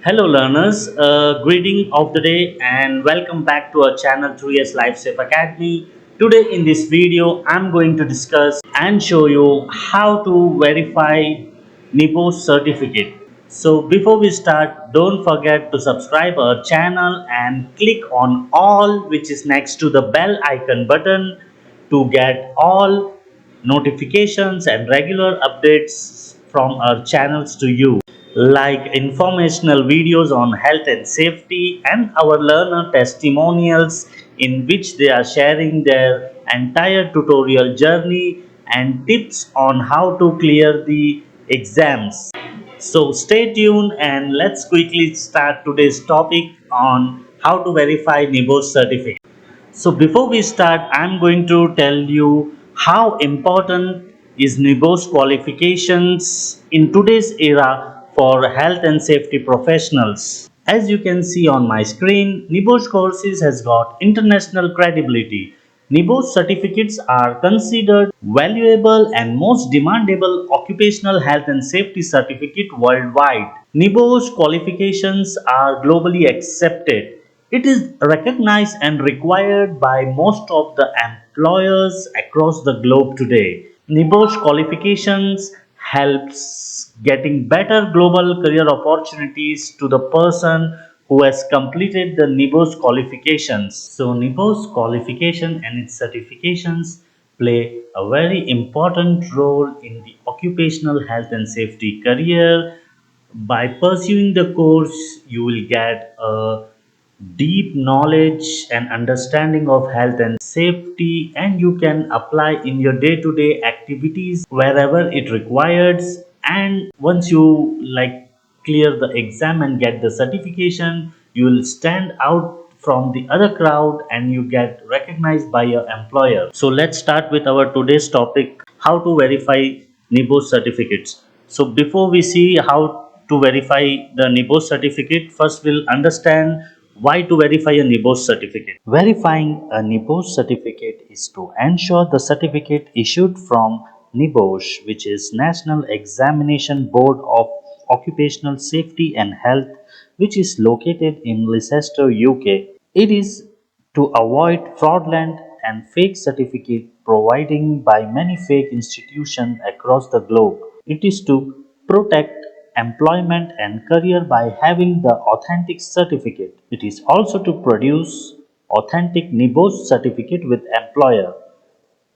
Hello learners, greeting of the day and welcome back to our channel 3S Lifesafe Academy. Today in this video, I'm going to discuss and show you how to verify NEBOSH certificate. So before we start, don't forget to subscribe our channel and click on all which is next to the bell icon button to get all notifications and regular updates from our channels to you, like informational videos on health and safety and our learner testimonials in which they are sharing their entire tutorial journey and tips on how to clear the exams. So stay tuned and let's quickly start today's topic on how to verify NEBOSH certificate. So before we start, I'm going to tell you how important is NEBOSH qualifications in today's era for health and safety professionals. As you can see on my screen, NEBOSH courses has got international credibility. NEBOSH certificates are considered valuable and most demandable occupational health and safety certificate worldwide. NEBOSH qualifications are globally accepted. It is recognized and required by most of the employers across the globe today. NEBOSH qualifications helps getting better global career opportunities to the person who has completed the NEBOSH qualifications. So NEBOSH qualification and its certifications play a very important role in the occupational health and safety career. By pursuing the course, you will get a deep knowledge and understanding of health and safety, and you can apply in your day-to-day activities wherever it requires. And once you clear the exam and get the certification, you will stand out from the other crowd and you get recognized by your employer. So let's start with our today's topic, how to verify NEBOSH certificates. So before we see how to verify the NEBOSH certificate, first we'll understand why to verify a NEBOSH certificate. Verifying a NEBOSH certificate is to ensure the certificate issued from NEBOSH, which is National Examination Board of Occupational Safety and Health, which is located in Leicester, UK. It is to avoid fraudulent and fake certificate providing by many fake institutions across the globe. It is to protect employment and career by having the authentic certificate. It is also to produce authentic NEBOSH certificate with employer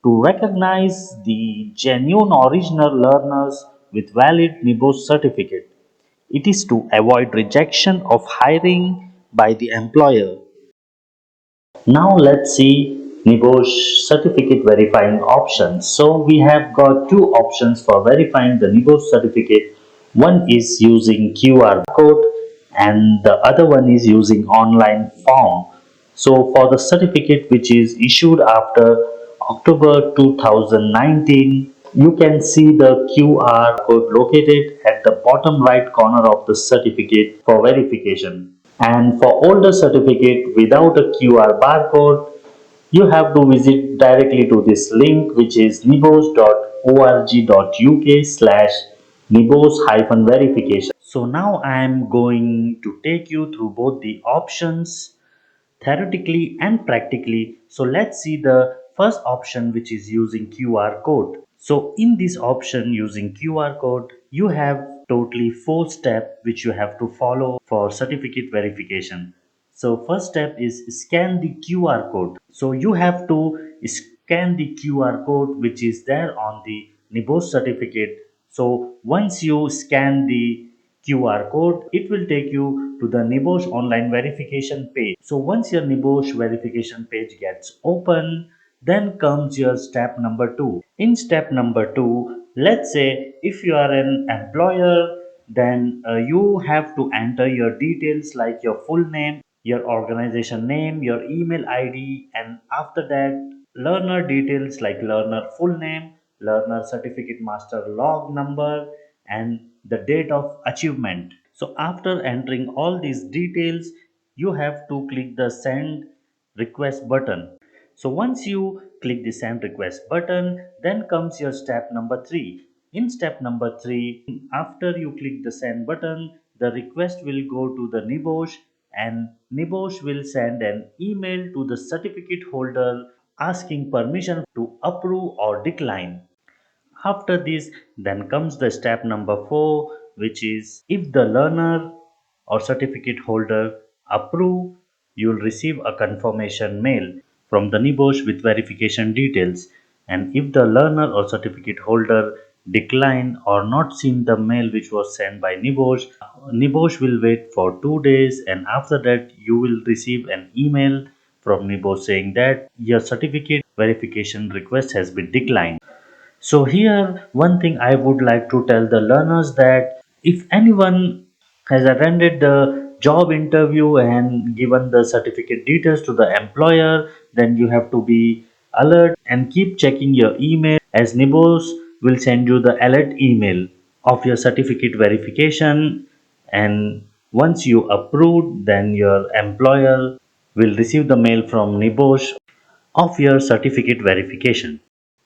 to recognize the genuine original learners with valid NEBOSH certificate. It is to avoid rejection of hiring by the employer. Now let's see NEBOSH certificate verifying options. So we have got two options for verifying the NEBOSH certificate. One is using QR code and the other one is using online form. So for the certificate which is issued after October 2019, you can see the QR code located at the bottom right corner of the certificate for verification. And for older certificate without a QR barcode, you have to visit directly to this link, which is nebosh.org.uk/nebosh-verification. So now I am going to take you through both the options theoretically and practically. So let's see the first option, which is using QR code. So in this option using QR code, you have totally 4 steps which you have to follow for certificate verification. So first step is scan the QR code. So you have to scan the QR code which is there on the NEBOSH certificate. So once you scan the QR code, it will take you to the NEBOSH online verification page. So once your NEBOSH verification page gets open, then comes your step number 2. In step number 2, let's say if you are an employer, then you have to enter your details like your full name, your organization name, your email ID, and after that learner details like learner full name, learner certificate master log number, and the date of achievement. So after entering all these details, you have to click the send request button. So once you click the send request button, then comes your step number 3. In step number 3, after you click the send button, the request will go to the NEBOSH, and NEBOSH will send an email to the certificate holder asking permission to approve or decline. After this, then comes the step number 4, which is if the learner or certificate holder approve, you will receive a confirmation mail from the NEBOSH with verification details. And if the learner or certificate holder decline or not seen the mail which was sent by NEBOSH, NEBOSH will wait for 2 days, and after that you will receive an email from NEBOSH saying that your certificate verification request has been declined. So here one thing I would like to tell the learners that if anyone has attended the job interview and given the certificate details to the employer, then you have to be alert and keep checking your email, as NIBOS will send you the alert email of your certificate verification, and once you approve, then your employer will receive the mail from NIBOS of your certificate verification.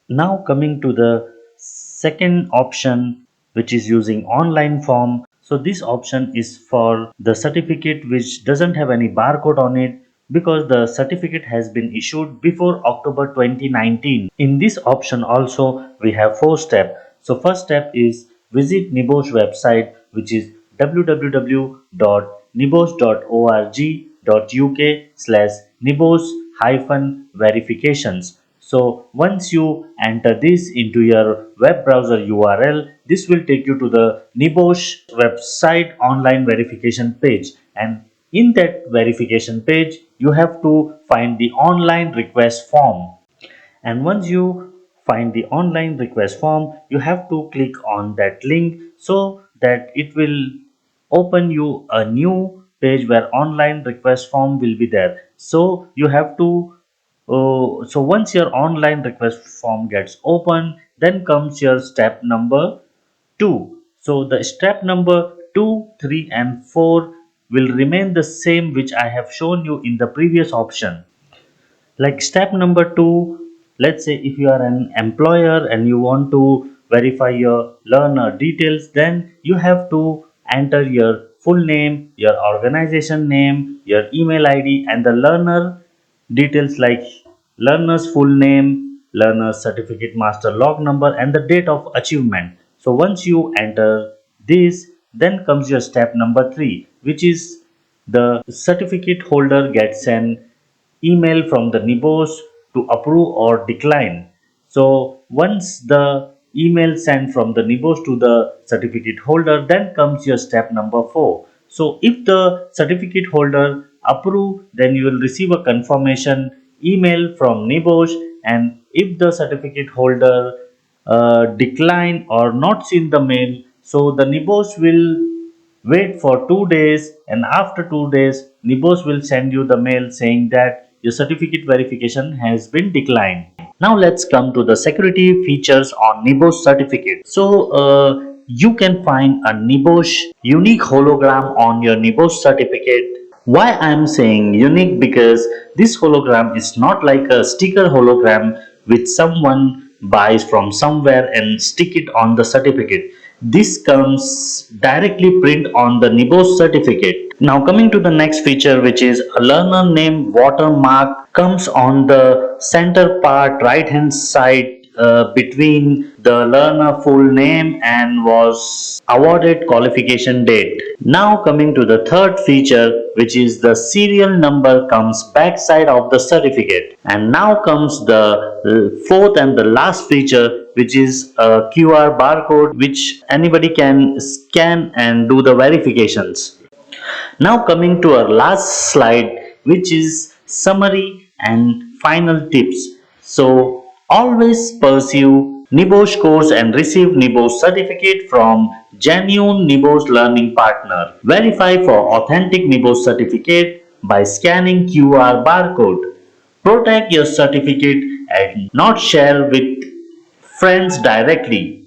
Now coming to the second option, which is using online form. So this option is for the certificate which doesn't have any barcode on it, because the certificate has been issued before October 2019. In this option also we have 4 steps. So first step is visit NEBOSH website, which is www.nebosh.org.uk/nebosh-verifications. So once you enter this into your web browser URL, this will take you to the NEBOSH website online verification page, and in that verification page you have to find the online request form. And once you find the online request form, you have to click on that link so that it will open you a new page where online request form will be there. So you have to so once your online request form gets open, then comes your step number 2. So the step number 2, 3 and 4 will remain the same which I have shown you in the previous option. Like step number 2, let's say if you are an employer and you want to verify your learner details, then you have to enter your full name, your organization name, your email ID, and the learner details like learner's full name, learner's certificate master log number, and the date of achievement. So once you enter this, then comes your step number 3, which is the certificate holder gets an email from the NEBOSH to approve or decline. So once the email sent from the NEBOSH to the certificate holder, then comes your step number 4. So if the certificate holder approve, then you will receive a confirmation email from NEBOSH, and if the certificate holder decline or not seen the mail, so the NEBOSH will wait for 2 days, and after 2 days, NEBOSH will send you the mail saying that your certificate verification has been declined. Now let's come to the security features on NEBOSH certificate. So you can find a NEBOSH unique hologram on your NEBOSH certificate. Why I am saying unique? Because this hologram is not like a sticker hologram which someone buys from somewhere and stick it on the certificate. This comes directly print on the NEBOSH certificate. Now coming to the next feature, which is a learner name watermark comes on the center part right hand side between the learner full name and was awarded qualification date. Now coming to the third feature, which is the serial number comes backside of the certificate. And now comes the fourth and the last feature, which is a QR barcode which anybody can scan and do the verifications. Now coming to our last slide, which is summary and final tips. So always pursue NEBOSH course and receive NEBOSH certificate from genuine NEBOSH learning partner. Verify for authentic NEBOSH certificate by scanning QR barcode. Protect your certificate and not share with friends directly.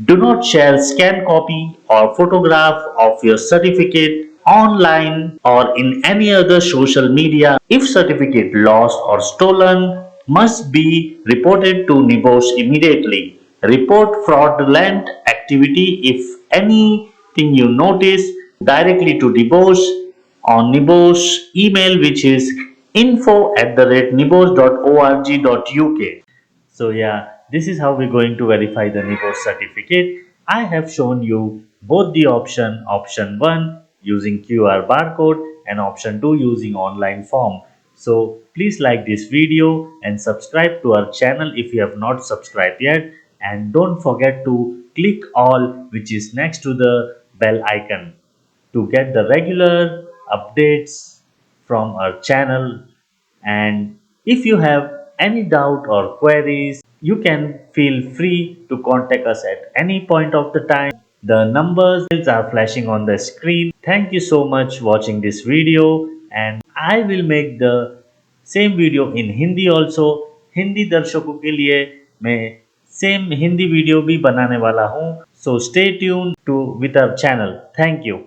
Do not share scanned copy or photograph of your certificate online or in any other social media. If certificate lost or stolen, must be reported to NEBOSH immediately. Report fraudulent activity if anything you notice. directly to NEBOSH on NEBOSH email, which is info@nebosh.org.uk. So yeah, this is how we're going to verify the NEBOSH certificate. I have shown you both the option 1 using QR barcode and option 2 using online form. So please like this video and subscribe to our channel if you have not subscribed yet, and don't forget to click all, which is next to the bell icon, to get the regular updates from our channel. And if you have any doubt or queries, you can feel free to contact us at any point of the time. The numbers are flashing on the screen. Thank you so much watching this video, and I will make the same video in Hindi also. Hindi दर्शकों के लिए मैं same Hindi video भी बनाने वाला हूँ. So stay tuned to with our channel. Thank you.